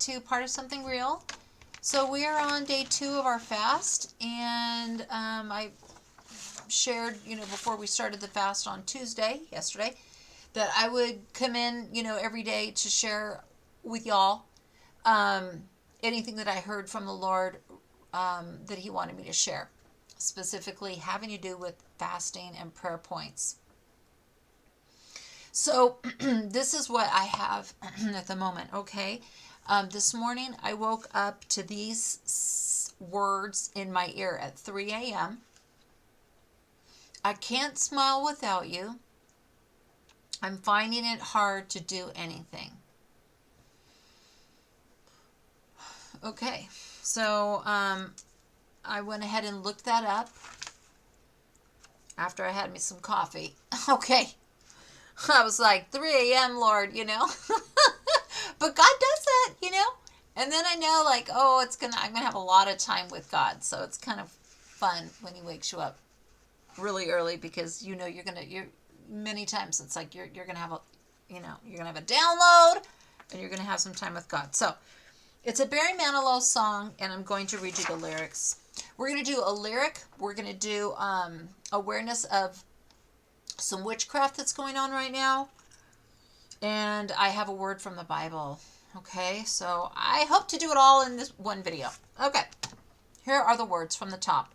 to part of something real. So we are on day 2 of our fast, and I shared, before we started the fast on Tuesday, yesterday, that I would come in, every day to share with y'all anything that I heard from the Lord that He wanted me to share, specifically having to do with fasting and prayer points. So this is what I have at the moment, okay? This morning I woke up to these words in my ear at 3 a.m. I can't smile without you. I'm finding it hard to do anything. Okay, so I went ahead and looked that up after I had me some coffee. Okay, I was like, 3 a.m., Lord, But God does that, And then I know, like, oh, I'm gonna have a lot of time with God, so it's kind of fun when He wakes you up really early, because you're many times it's like you're gonna have you're gonna have a download, and you're gonna have some time with God. So it's a Barry Manilow song, and I'm going to read you the lyrics. We're gonna do a lyric. We're gonna do awareness of some witchcraft that's going on right now, and I have a word from the Bible. Okay, so I hope to do it all in this one video. Okay, here are the words from the top.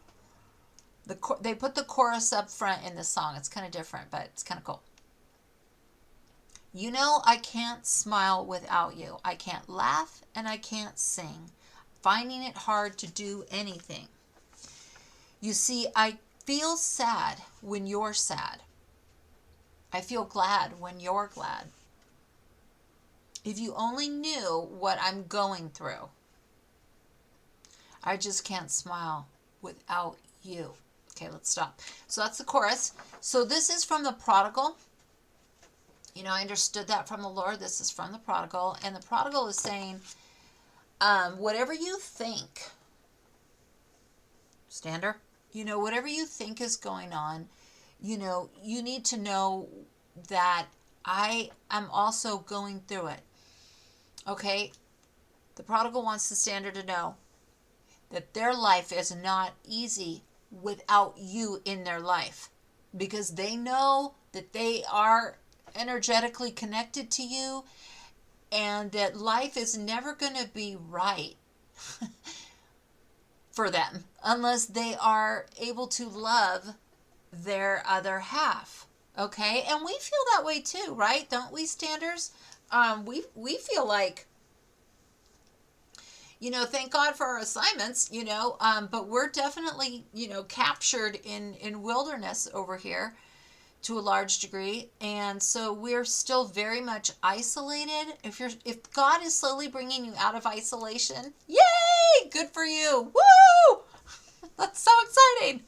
They put the chorus up front in this song. It's kind of different, but it's kind of cool. I can't smile without you. I can't laugh and I can't sing. Finding it hard to do anything. You see, I feel sad when you're sad. I feel glad when you're glad. If you only knew what I'm going through. I just can't smile without you. Okay, let's stop. So that's the chorus. So this is from the Prodigal. I understood that from the Lord. This is from the Prodigal. And the Prodigal is saying, whatever you think, Stander, whatever you think is going on, you need to know that I am also going through it. Okay? The Prodigal wants the Stander to know that their life is not easy without you in their life, because they know that they are energetically connected to you, and that life is never going to be right for them unless they are able to love their other half. Okay, and we feel that way too, right? Don't we, Standers? We feel like, thank God for our assignments, but we're definitely, captured in wilderness over here to a large degree. And so we're still very much isolated. If God is slowly bringing you out of isolation, yay, good for you. Woo! That's so exciting.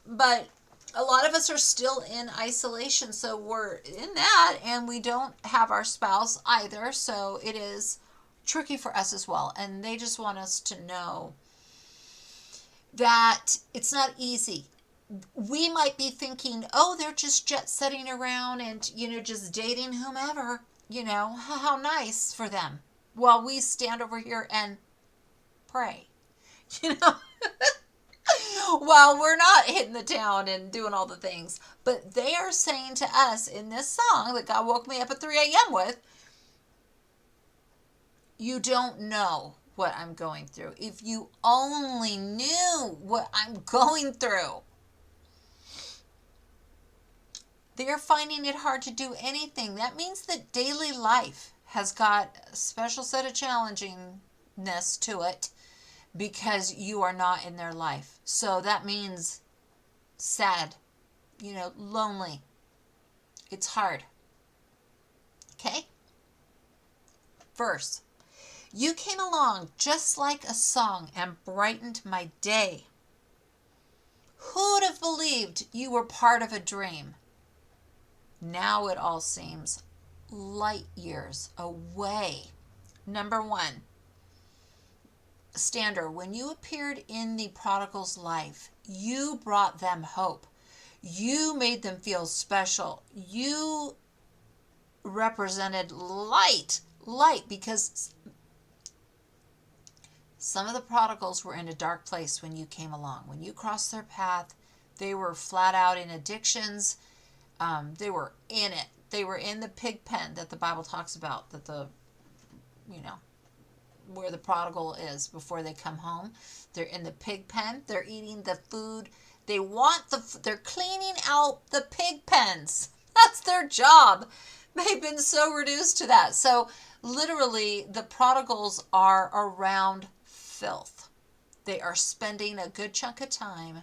But a lot of us are still in isolation. So we're in that, and we don't have our spouse either. So it is tricky for us as well. And they just want us to know that it's not easy. We might be thinking, oh, they're just jet setting around and, just dating whomever, how nice for them. While we stand over here and pray, while we're not hitting the town and doing all the things. But they are saying to us in this song that God woke me up at 3 a.m. with, you don't know what I'm going through. If you only knew what I'm going through. They're finding it hard to do anything. That means that daily life has got a special set of challengingness to it because you are not in their life. So that means sad, lonely. It's hard. Okay? Verse. You came along just like a song and brightened my day. Who'd have believed you were part of a dream? Now it all seems light years away. Number 1, Stander, when you appeared in the prodigal's life, you brought them hope. You made them feel special. You represented light, light, because some of the prodigals were in a dark place when you came along. When you crossed their path, they were flat out in addictions. They were in it. They were in the pig pen that the Bible talks about, that you know, where the prodigal is before they come home. They're in the pig pen. They're eating the food. They're cleaning out the pig pens. That's their job. They've been so reduced to that. So literally, the prodigals are around filth. They are spending a good chunk of time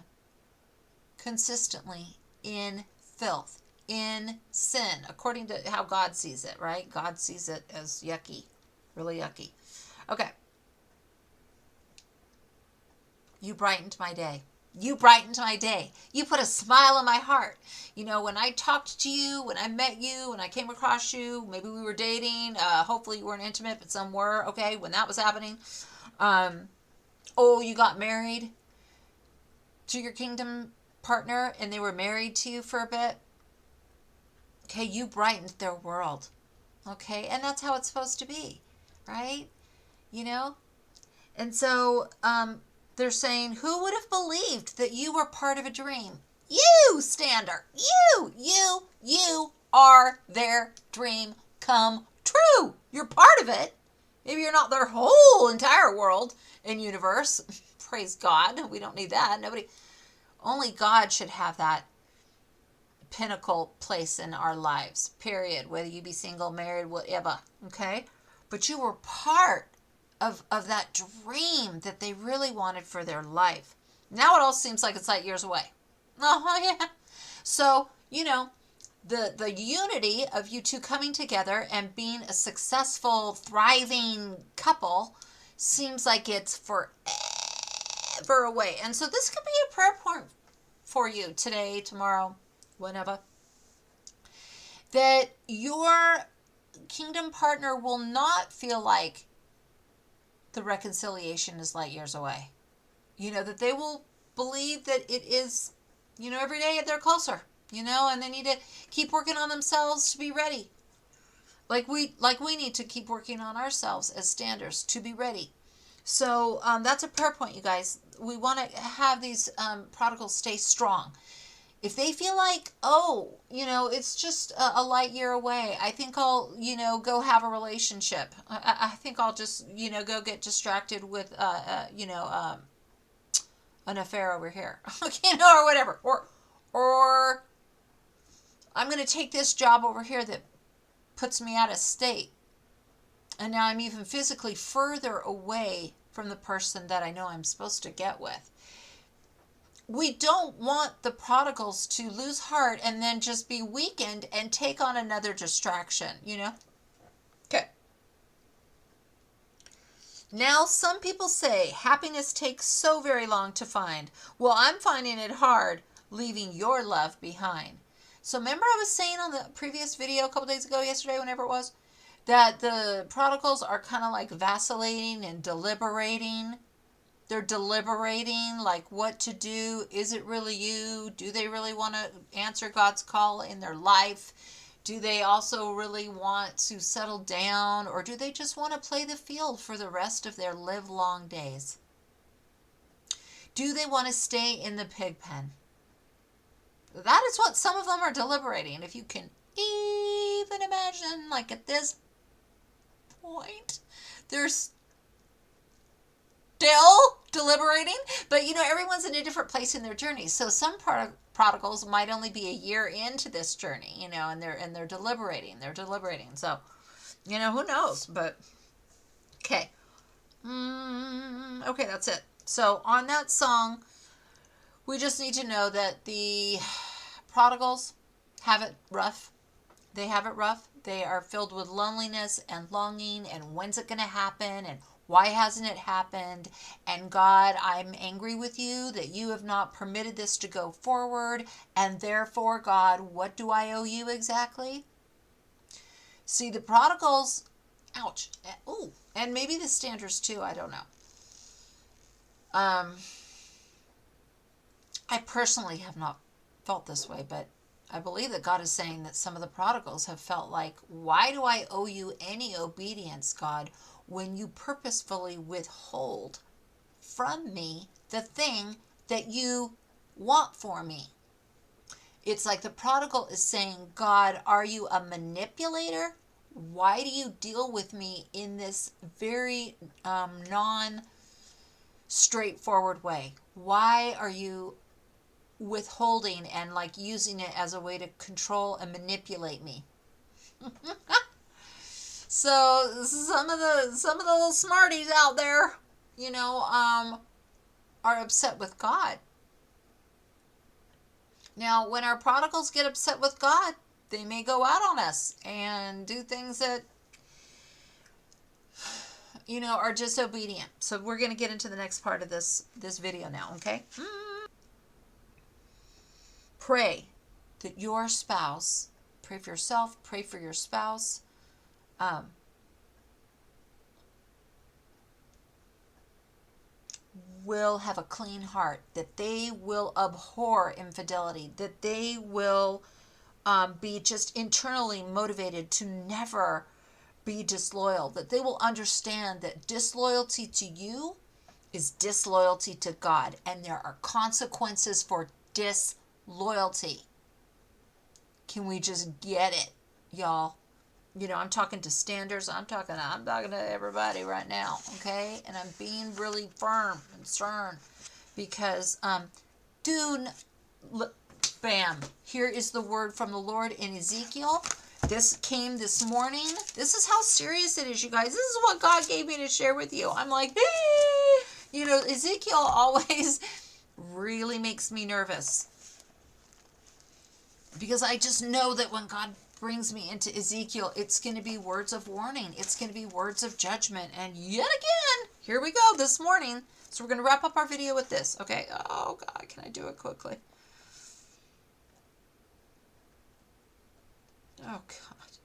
consistently in filth, in sin, according to how God sees it, right? God sees it as yucky, really yucky. Okay. You brightened my day. You brightened my day. You put a smile on my heart. You know, when I talked to you, when I met you, when I came across you, maybe we were dating. Hopefully you weren't intimate, but some were. Okay, when that was happening. You got married to your kingdom partner and they were married to you for a bit. Okay, you brightened their world. Okay, and that's how it's supposed to be, right? You know? And so they're saying, who would have believed that you were part of a dream? You, Stander. You are their dream come true. You're part of it. Maybe you're not their whole entire world and universe. Praise God. We don't need that. Only God should have that pinnacle place in our lives, period. Whether you be single, married, whatever. Okay? But you were part of that dream that they really wanted for their life. Now it all seems like it's light years away. Oh, yeah. So, you know, the unity of you two coming together and being a successful, thriving couple seems like it's forever away. And so this could be a prayer point for you today, tomorrow, whenever. That your kingdom partner will not feel like the reconciliation is light years away. You know, that they will believe that it is, you know, every day they're closer, you know, and they need to keep working on themselves to be ready. Like we need to keep working on ourselves as standards to be ready. So that's a prayer point, you guys. We want to have these prodigals stay strong. If they feel like, you know, it's just a light year away, I think I'll, you know, go have a relationship. I think I'll just, you know, go get distracted with, you know, an affair over here, you know, or whatever. Or I'm going to take this job over here that puts me out of state. And now I'm even physically further away from the person that I know I'm supposed to get with. We don't want the prodigals to lose heart and then just be weakened and take on another distraction, you know? Okay. Now, some people say happiness takes so very long to find. Well, I'm finding it hard leaving your love behind. So remember I was saying on the previous video a couple days ago, yesterday, whenever it was, that the prodigals are kind of like vacillating and deliberating. They're deliberating like what to do. Is it really you? Do they really want to answer God's call in their life? Do they also really want to settle down? Or do they just want to play the field for the rest of their livelong days? Do they want to stay in the pig pen? That is what some of them are deliberating. If you can even imagine, like at this point, there's still deliberating, but you know, everyone's in a different place in their journey. So some prodigals might only be a year into this journey, you know, and they're deliberating. So, you know, who knows? But okay, okay, that's it. So on that song, we just need to know that the prodigals have it rough. They have it rough. They are filled with loneliness and longing, and when's it going to happen, and why hasn't it happened? And God, I'm angry with you that you have not permitted this to go forward. And therefore, God, what do I owe you exactly? See, the prodigals, ouch. Ooh, and maybe the standards too. I don't know. I personally have not felt this way, but I believe that God is saying that some of the prodigals have felt like, why do I owe you any obedience, God, when you purposefully withhold from me the thing that you want for me? It's like the prodigal is saying, God, are you a manipulator? Why do you deal with me in this very non straightforward way? Why are you withholding and like using it as a way to control and manipulate me? So some of the little smarties out there, are upset with God. Now, when our prodigals get upset with God, they may go out on us and do things that, are disobedient. So we're going to get into the next part of this video now, okay? Pray that your spouse, pray for yourself, pray for your spouse, will have a clean heart, that they will abhor infidelity, that they will be just internally motivated to never be disloyal, that they will understand that disloyalty to you is disloyalty to God, and there are consequences for disloyalty. Can we just get it, y'all? I'm talking to standers. I'm talking to everybody right now, okay? And I'm being really firm and stern because, bam, here is the word from the Lord in Ezekiel. This came this morning. This is how serious it is, you guys. This is what God gave me to share with you. I'm like, hey! Ezekiel always really makes me nervous because I just know that when God brings me into Ezekiel, it's going to be words of warning. It's going to be words of judgment. And yet again, here we go this morning. So we're going to wrap up our video with this. Okay. Oh God, can I do it quickly? Oh God.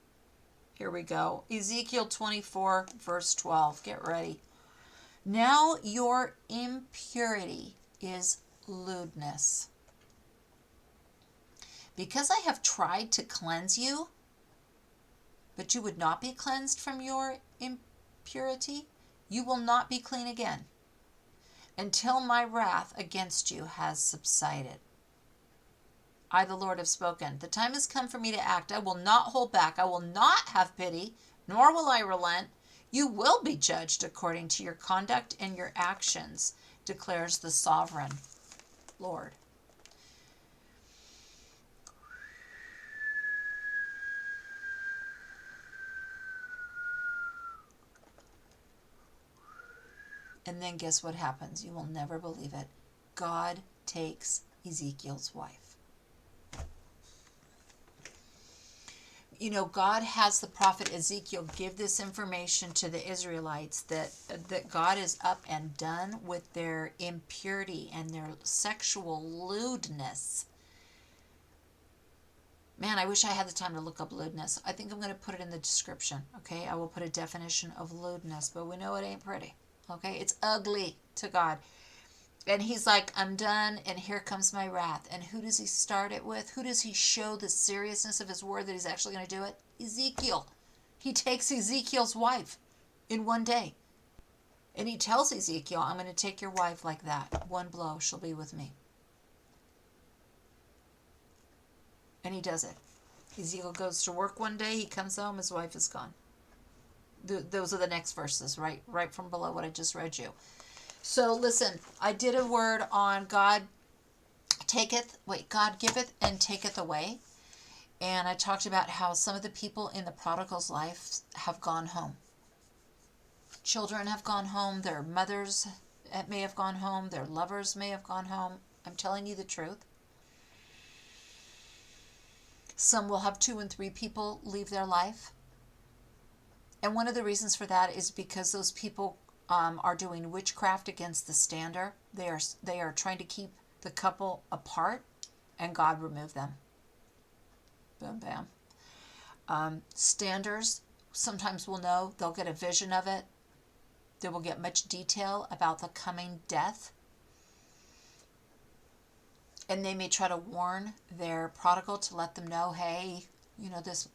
Here we go. Ezekiel 24 verse 12. Get ready. Now your impurity is lewdness. Because I have tried to cleanse you, but you would not be cleansed from your impurity, you will not be clean again until my wrath against you has subsided. I, the Lord, have spoken. The time has come for me to act. I will not hold back. I will not have pity, nor will I relent. You will be judged according to your conduct and your actions, declares the sovereign Lord. And then guess what happens? You will never believe it. God takes Ezekiel's wife. God has the prophet Ezekiel give this information to the Israelites that God is up and done with their impurity and their sexual lewdness. Man, I wish I had the time to look up lewdness. I think I'm going to put it in the description, okay? I will put a definition of lewdness, but we know it ain't pretty, okay? It's ugly to God. And he's like, I'm done, and here comes my wrath. And who does he start it with? Who does he show the seriousness of his word that he's actually going to do it? Ezekiel. He takes Ezekiel's wife in one day. And he tells Ezekiel, I'm going to take your wife like that. One blow, she'll be with me. And he does it. Ezekiel goes to work one day. He comes home. His wife is gone. Those are the next verses, right from below what I just read you. So listen, I did a word on God giveth and taketh away. And I talked about how some of the people in the prodigal's life have gone home. Children have gone home. Their mothers may have gone home. Their lovers may have gone home. I'm telling you the truth. Some will have 2 and 3 people leave their life. And one of the reasons for that is because those people are doing witchcraft against the stander. They are trying to keep the couple apart, and God removed them. Boom, bam. Standers sometimes will know. They'll get a vision of it. They will get much detail about the coming death. And they may try to warn their prodigal to let them know, hey, you know, this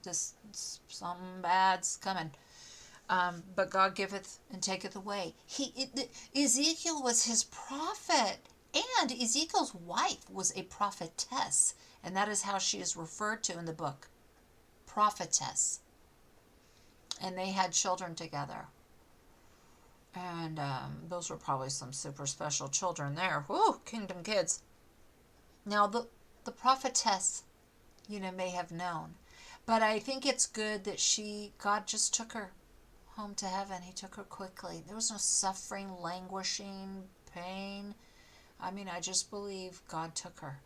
something bad's coming. But God giveth and taketh away. Ezekiel was his prophet, and Ezekiel's wife was a prophetess, and that is how she is referred to in the book, prophetess. And they had children together, and those were probably some super special children there. Woo, kingdom kids. Now the prophetess, you know, may have known, but I think it's good that God just took her home to heaven. He took her quickly. There was no suffering, languishing, pain. I mean, I just believe God took her.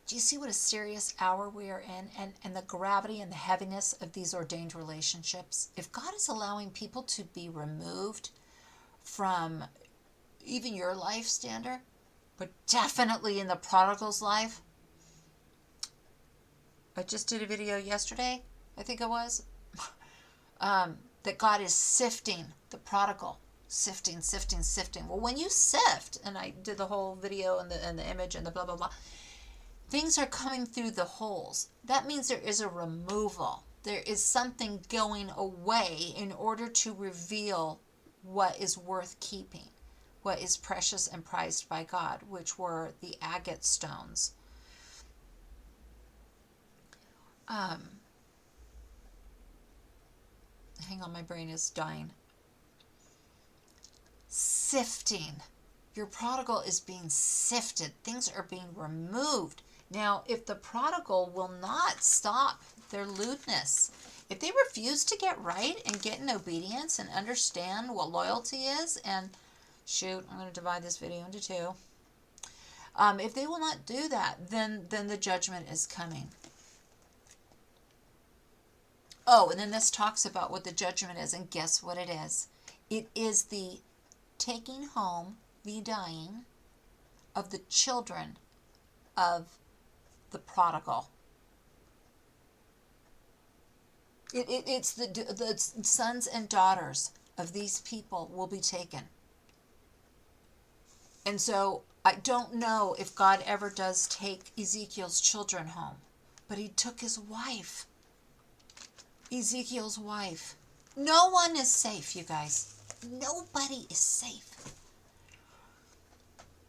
Do you see what a serious hour we are in, and the gravity and the heaviness of these ordained relationships? If God is allowing people to be removed from even your life standard, but definitely in the prodigal's life. I just did a video yesterday, I think it was, that God is sifting the prodigal. Sifting. Well, when you sift, and I did the whole video and the image and the blah, blah, blah, things are coming through the holes. That means there is a removal. There is something going away in order to reveal what is worth keeping, what is precious and prized by God, which were the agate stones. Hang on, my brain is dying. Sifting. Your prodigal is being sifted. Things are being removed. Now, if the prodigal will not stop their lewdness, if they refuse to get right and get in obedience and understand what loyalty is, and shoot, I'm going to divide this video into two. If they will not do that, then the judgment is coming. Oh, and then this talks about what the judgment is, and guess what it is? It is the taking home, the dying of the children of the prodigal. It's the sons and daughters of these people will be taken. And so I don't know if God ever does take Ezekiel's children home, but he took his wife. Ezekiel's wife. No one is safe, you guys. Nobody is safe.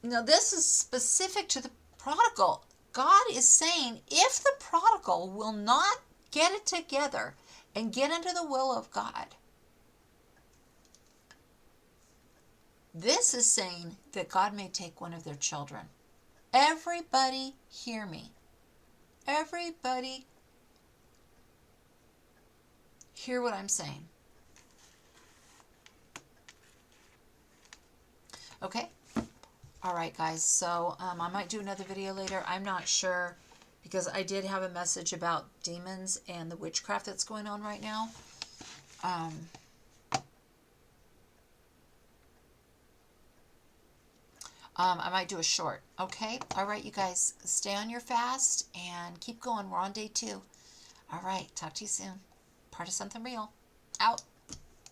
Now, this is specific to the prodigal. God is saying, if the prodigal will not get it together and get into the will of God, this is saying that God may take one of their children. Everybody hear me. Everybody hear what I'm saying. Okay? All right, guys. So I might do another video later. I'm not sure, because I did have a message about demons and the witchcraft that's going on right now. I might do a short. Okay? All right, you guys. Stay on your fast and keep going. We're on day 2. All right. Talk to you soon. Part of something real. Out.